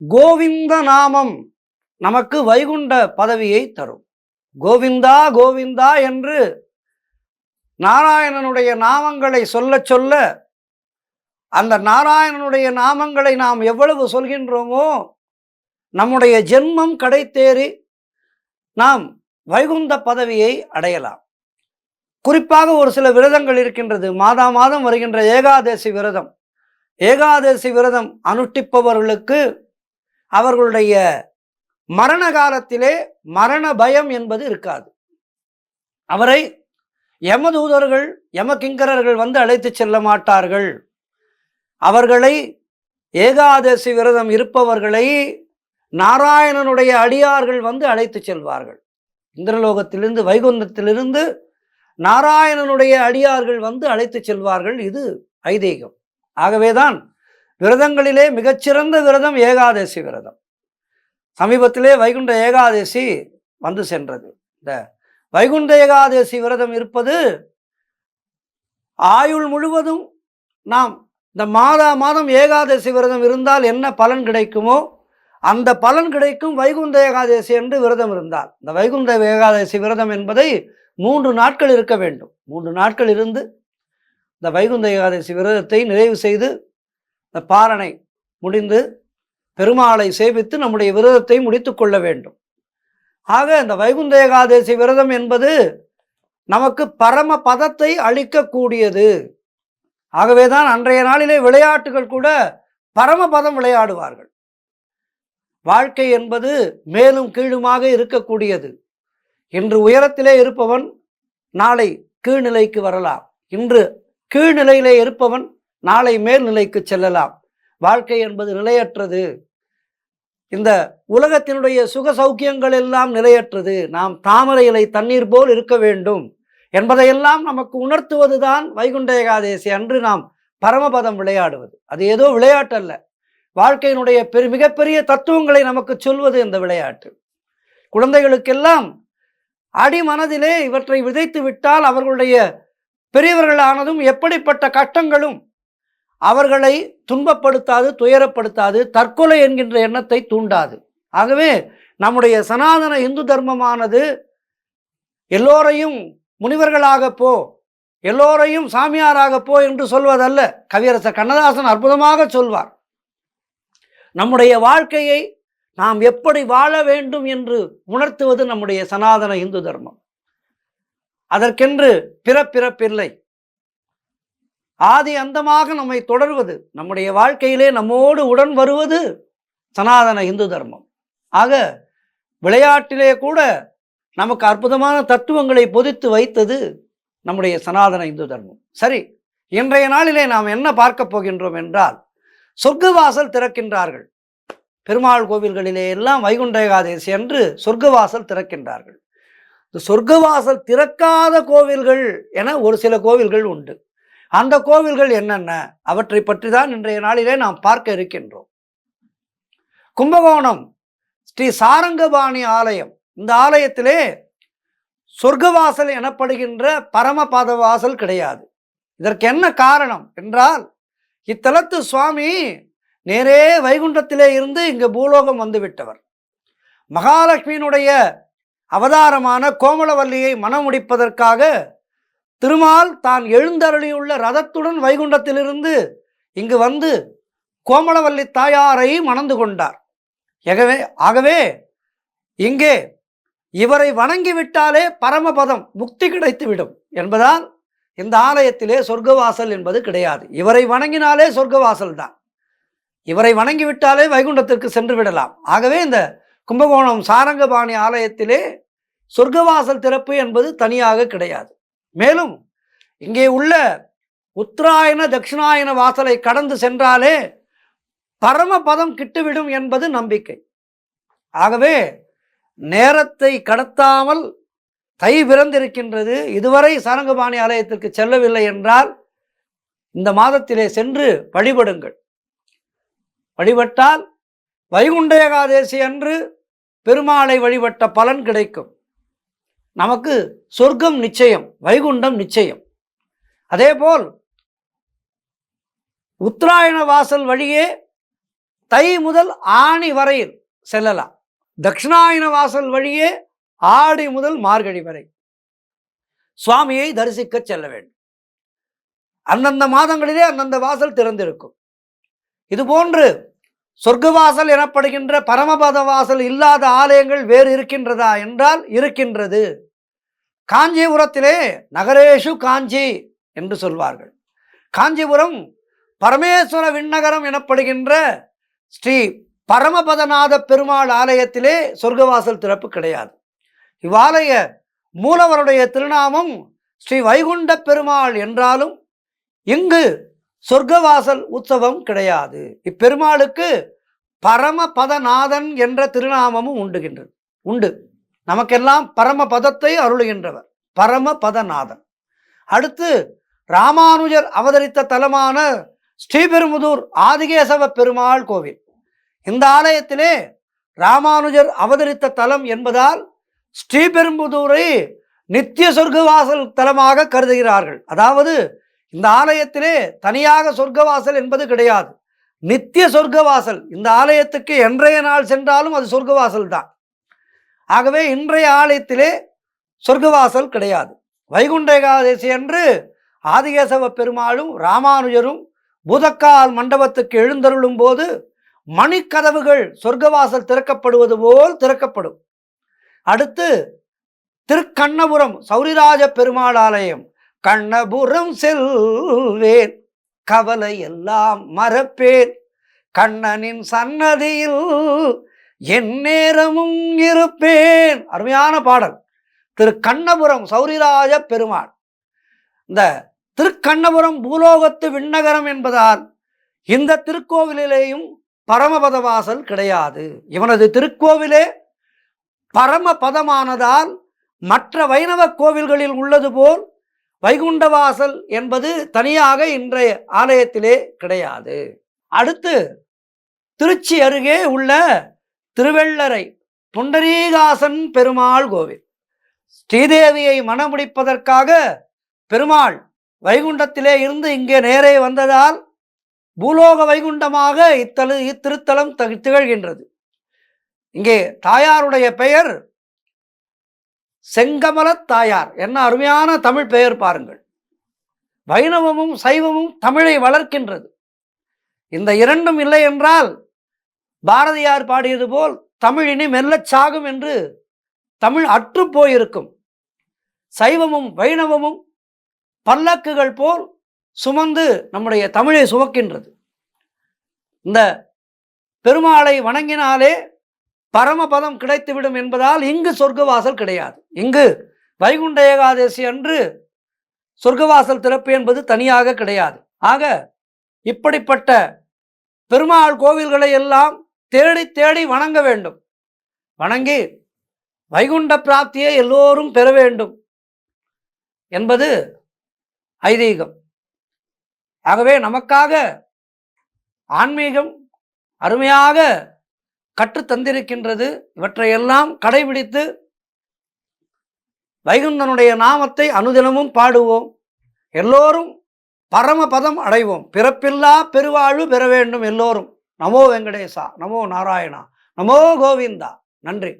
கோவிந்த நாமம் நமக்கு வைகுண்ட பதவியை தரும். கோவிந்தா கோவிந்தா என்று நாராயணனுடைய நாமங்களை சொல்ல சொல்ல அந்த நாராயணனுடைய நாமங்களை நாம் எவ்வளவு சொல்கின்றோமோ நம்முடைய ஜென்மம் கடைத்தேறி நாம் வைகுந்த பதவியை அடையலாம். குறிப்பாக ஒரு சில விரதங்கள் இருக்கின்றது. மாதா மாதம் வருகின்ற ஏகாதசி விரதம். ஏகாதசி விரதம் அனுஷ்டிப்பவர்களுக்கு அவர்களுடைய மரண காலத்திலே மரண பயம் என்பது இருக்காது. அவரை யமதூதர்கள் யமகிங்கரர்கள் வந்து அழைத்து செல்ல மாட்டார்கள். அவர்களை ஏகாதசி விரதம் இருப்பவர்களை நாராயணனுடைய அடியார்கள் வந்து அழைத்து செல்வார்கள். இந்திரலோகத்திலிருந்து வைகுந்தத்திலிருந்து நாராயணனுடைய அடியார்கள் வந்து அழைத்து செல்வார்கள். இது ஐதீகம். ஆகவேதான் விரதங்களிலே மிகச்சிறந்த விரதம் ஏகாதசி விரதம். சமீபத்திலே வைகுண்ட ஏகாதசி வந்து சென்றது. இந்த வைகுண்ட ஏகாதசி விரதம் இருப்பது ஆயுள் முழுவதும் நாம் இந்த மாதம் ஏகாதசி விரதம் இருந்தால் என்ன பலன் கிடைக்குமோ அந்த பலன் கிடைக்கும் வைகுண்ட ஏகாதசி என்று விரதம் இருந்தால். இந்த வைகுண்ட ஏகாதசி விரதம் என்பதை 3 நாட்கள் இருக்க வேண்டும். 3 நாட்கள் இருந்து இந்த வைகுண்ட ஏகாதசி விரதத்தை நிறைவு செய்து இந்த பாரணை முடிந்து பெருமாளை சேவித்து நம்முடைய விரதத்தை முடித்து கொள்ள வேண்டும். ஆக இந்த வைகுண்ட ஏகாதசி விரதம் என்பது நமக்கு பரம பதத்தை அளிக்கக்கூடியது. ஆகவேதான் அன்றைய நாளிலே விளையாட்டுகள் கூட பரமபதம் விளையாடுவார்கள். வாழ்க்கை என்பது மேலும் கீழுமாக இருக்கக்கூடியது. இன்று உயரத்திலே இருப்பவன் நாளை கீழ்நிலைக்கு வரலாம். இன்று கீழ்நிலையிலே இருப்பவன் நாளை மேல்நிலைக்கு செல்லலாம். வாழ்க்கை என்பது நிலையற்றது. இந்த உலகத்தினுடைய சுக சௌக்கியங்கள் எல்லாம் நிலையற்றது. நாம் தாமரை இலை தண்ணீர் போல் இருக்க வேண்டும் என்பதையெல்லாம் நமக்கு உணர்த்துவதுதான் வைகுண்ட ஏகாதசி அன்று நாம் பரமபதம் விளையாடுவது. அது ஏதோ விளையாட்டு அல்ல. வாழ்க்கையினுடைய மிகப்பெரிய தத்துவங்களை நமக்கு சொல்வது இந்த விளையாட்டு. குழந்தைகளுக்கெல்லாம் அடிமனதிலே இவற்றை விதைத்து விட்டால் அவர்களுடைய பெரியவர்களானதும் எப்படிப்பட்ட கஷ்டங்களும் அவர்களை துன்பப்படுத்தாது, துயரப்படுத்தாது, தற்கொலை என்கின்ற எண்ணத்தை தூண்டாது. ஆகவே நம்முடைய சனாதன இந்து தர்மமானது எல்லோரையும் முனிவர்களாக போ, எல்லோரையும் சாமியாராக போ என்று சொல்வதல்ல. கவியரசர் கண்ணதாசன் அற்புதமாக சொல்வார். நம்முடைய வாழ்க்கையை நாம் எப்படி வாழ வேண்டும் என்று உணர்த்துவது நம்முடைய சனாதன இந்து தர்மம். அதற்கென்று பிறப்பிறப்பில்லை. ஆதி அந்தமாக நம்மை தொடர்வது, நம்முடைய வாழ்க்கையிலே நம்மோடு உடன் வருவது சனாதன இந்து தர்மம். ஆக விளையாட்டிலே கூட நமக்கு அற்புதமான தத்துவங்களை பொதித்து வைத்தது நம்முடைய சனாதன இந்து தர்மம். சரி, இன்றைய நாளிலே நாம் என்ன பார்க்க போகின்றோம் என்றால், சொர்க்கவாசல் திறக்கின்றார்கள். பெருமாள் கோவில்களிலே எல்லாம் வைகுண்ட ஏகாதசி அன்று சொர்க்கவாசல் திறக்கின்றார்கள். இந்த சொர்க்கவாசல் திறக்காத கோவில்கள் என ஒரு சில கோவில்கள் உண்டு. அந்த கோவில்கள் என்னென்ன, அவற்றை பற்றி தான் இன்றைய நாளிலே நாம் பார்க்க இருக்கின்றோம். கும்பகோணம் ஸ்ரீ சாரங்கபாணி ஆலயம். இந்த ஆலயத்திலே சொர்க்கவாசல் எனப்படுகின்ற பரமபத வாசல் கிடையாது. இதற்கு என்ன காரணம் என்றால், இத்தலத்து சுவாமி நேரே வைகுண்டத்திலே இருந்து இங்கு பூலோகம் வந்து விட்டவர். மகாலட்சுமியினுடைய அவதாரமான கோமலவல்லியை மனம் முடிப்பதற்காக திருமால் தான் எழுந்தருளியுள்ள ரதத்துடன் வைகுண்டத்திலிருந்து இங்கு வந்து கோமலவல்லி தாயாரை மணந்து கொண்டார். ஆகவே இங்கே இவரை வணங்கிவிட்டாலே பரமபதம் முக்தி கிடைத்துவிடும் என்பதால் இந்த ஆலயத்திலே சொர்க்கவாசல் என்பது கிடையாது. இவரை வணங்கினாலே சொர்க்கவாசல் தான். இவரை வணங்கிவிட்டாலே வைகுண்டத்திற்கு சென்று விடலாம். ஆகவே இந்த கும்பகோணம் சாரங்கபாணி ஆலயத்திலே சொர்க்கவாசல் திறப்பு என்பது தனியாக கிடையாது. மேலும் இங்கே உள்ள உத்தராயண தட்சிணாயன வாசலை கடந்து சென்றாலே பரமபதம் கிட்டுவிடும் என்பது நம்பிக்கை. ஆகவே நேரத்தை கடத்தாமல் தை பிறந்திருக்கின்றது, இதுவரை சாரங்கபாணி ஆலயத்திற்கு செல்லவில்லை என்றால் இந்த மாதத்திலே சென்று வழிபடுங்கள். வழிபட்டால் வைகுண்ட ஏகாதசி அன்று பெருமாளை வழிபட்ட பலன் கிடைக்கும். நமக்கு சொர்க்கம் நிச்சயம், வைகுண்டம் நிச்சயம். அதேபோல் உத்தராயண வாசல் வழியே தை முதல் ஆணி வரையில் செல்லலாம். தட்சிணாயன வாசல் வழியே ஆடி முதல் மார்கழி வரை சுவாமியை தரிசிக்க செல்ல வேண்டும். அந்தந்த மாதங்களிலே அந்தந்த வாசல் திறந்திருக்கும். இதுபோன்று சொர்க்கவாசல் எனப்படுகின்ற பரமபத வாசல் இல்லாத ஆலயங்கள் வேறு இருக்கின்றதா என்றால் இருக்கின்றது. காஞ்சிபுரத்திலே நகரேஷு காஞ்சி என்று சொல்வார்கள். காஞ்சிபுரம் பரமேஸ்வர விண்ணகரம் எனப்படுகின்ற ஸ்ரீ பரமபதநாத பெருமாள் ஆலயத்திலே சொர்க்கவாசல் திறப்பு கிடையாது. இவ்வாலய மூலவருடைய திருநாமம் ஸ்ரீ வைகுண்ட பெருமாள் என்றாலும் இங்கு சொர்க்கவாசல் உற்சவம் கிடையாது. இப்பெருமாளுக்கு பரமபதநாதன் என்ற திருநாமமும் உண்டு. நமக்கெல்லாம் பரமபதத்தை அருளுகின்றவர் பரமபதநாதன். அடுத்து ராமானுஜர் அவதரித்த தலமான ஸ்ரீபெரும்புதூர் ஆதிகேசவ பெருமாள் கோவில். இந்த ஆலயத்திலே ராமானுஜர் அவதரித்த தலம் என்பதால் ஸ்ரீபெரும்புதூரை நித்திய சொர்க்கவாசல் தலமாக கருதுகிறார்கள். அதாவது இந்த ஆலயத்திலே தனியாக சொர்க்கவாசல் என்பது கிடையாது, நித்திய சொர்க்கவாசல். இந்த ஆலயத்துக்கு என்றைய நாள் சென்றாலும் அது சொர்க்கவாசல் தான். ஆகவே இன்றைய ஆலயத்திலே சொர்க்கவாசல் கிடையாது. வைகுண்ட ஏகாதசி அன்று ஆதிகேசவ பெருமாளும் ராமானுஜரும் பூதக்கால் மண்டபத்துக்கு எழுந்தருளும் போது மணிக்கதவுகள் சொர்க்கவாசல் திறக்கப்படுவது போல் திறக்கப்படும். அடுத்து திருக்கண்ணபுரம் சௌரிராஜ பெருமாள் ஆலயம். கண்ணபுரம் செல்வேன் கவலை எல்லாம் மறப்பேன், கண்ணனின் சன்னதியில் என் நேரமும் இருப்பேன். அருமையான பாடல். திருக்கண்ணபுரம் சௌரிராஜ பெருமாள். இந்த திருக்கண்ணபுரம் பூலோகத்து விண்ணகரம் என்பதால் இந்த திருக்கோவிலேயும் பரமபத வாசல் கிடையாது. இவனது திருக்கோவிலே பரமபதமானதால் மற்ற வைணவ கோவில்களில் உள்ளது போல் வைகுண்ட வாசல் என்பது தனியாக இன்றைய ஆலயத்திலே கிடையாது. அடுத்து திருச்சி அருகே உள்ள திருவெள்ளரை புண்டரீகாசன் பெருமாள் கோவில். ஸ்ரீதேவியை மணமுடிப்பதற்காக பெருமாள் வைகுண்டத்திலே இருந்து இங்கே நேரே வந்ததால் பூலோக வைகுண்டமாக இத்திருத்தலம் திகழ்கின்றது. இங்கே தாயாருடைய பெயர் செங்கமல தாயார். என்ன அருமையான தமிழ் பெயர் பாருங்கள். வைணவமும் சைவமும் தமிழை வளர்க்கின்றது. இந்த இரண்டும் இல்லை என்றால் பாரதியார் பாடியது போல் தமிழ் இனி மெல்லச் சாகும் என்று தமிழ் அற்று போயிருக்கும். சைவமும் வைணவமும் பல்லக்குகள் போல் சுமந்து நம்முடைய தமிழை சுமக்கின்றது. இந்த பெருமாளை வணங்கினாலே பரமபதம் கிடைத்துவிடும் என்பதால் இங்கு சொர்க்கவாசல் கிடையாது. இங்கு வைகுண்ட ஏகாதசி அன்று சொர்க்கவாசல் திறப்பு என்பது தனியாக கிடையாது. ஆக இப்படிப்பட்ட பெருமாள் கோவில்களை எல்லாம் தேடி தேடி வணங்க வேண்டும். வணங்கி வைகுண்ட பிராப்தியை எல்லோரும் பெற வேண்டும் என்பது ஐதீகம். ஆகவே நமக்காக ஆன்மீகம் அருமையாக கற்றுத்தந்திருக்கின்றது. இவற்றையெல்லாம் கடைபிடித்து வைகுந்தனுடைய நாமத்தை அனுதினமும் பாடுவோம். எல்லோரும் பரமபதம் அடைவோம். பிறப்பில்லா பெருவாழ்வு பெற வேண்டும் எல்லோரும். நமோ வெங்கடேசா, நமோ நாராயணா, நமோ கோவிந்தா. நன்றி.